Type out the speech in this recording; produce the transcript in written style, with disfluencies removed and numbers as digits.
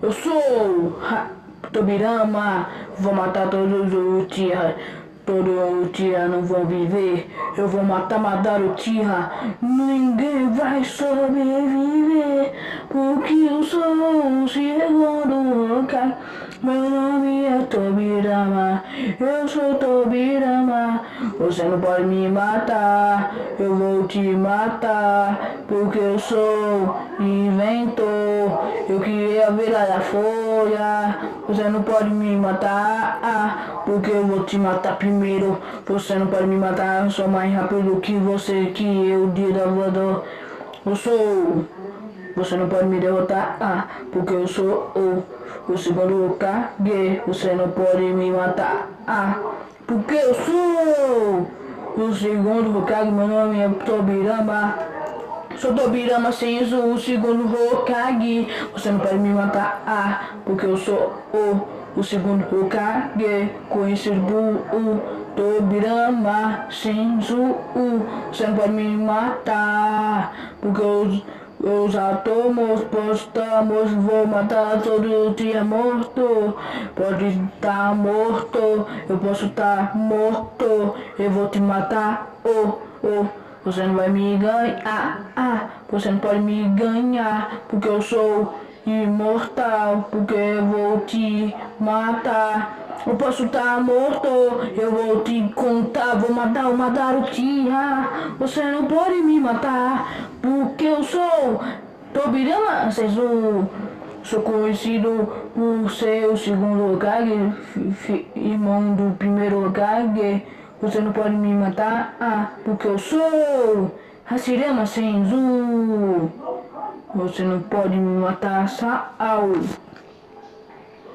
Eu sou Tobirama, vou matar todos os Uchiha. Todos os Uchiha não vão viver. Eu vou matar Madara Uchiha. Ninguém vai sobreviver, porque eu sou o segundo Hokage. Meu nome é Tobirama, eu sou Tobirama. Você não pode me matar, eu vou te matar, porque eu sou inventor. Eu criei a Vila da Folha. Você não pode me matar, porque eu vou te matar primeiro. Você não pode me matar, eu sou mais rápido que você, que eu, dia voador. Eu sou. Você não pode me derrotar, porque eu sou o segundo Hokage. Você não pode me matar, porque eu sou o segundo Hokage. Meu nome é Tobirama. Sou Tobirama Senzu, o segundo Hokage. Você não pode me matar, porque eu sou o segundo Hokage. Conhecido por o Tobirama Senzu. Você não pode me matar, porque os átomos postamos, vou matar todo dia morto. Pode estar morto, eu posso estar morto. Eu vou te matar, você não vai me ganhar, você não pode me ganhar, porque eu sou imortal, porque eu vou te matar. Eu posso estar morto, eu vou te contar, vou matar o Madara Uchiha. Você não pode me matar, porque eu sou Tobirama Senzu. Sou conhecido por ser o segundo Hokage, irmão do primeiro Hokage. Você não pode me matar, porque eu sou Hashirama Senzu. Você não pode me matar, Sao.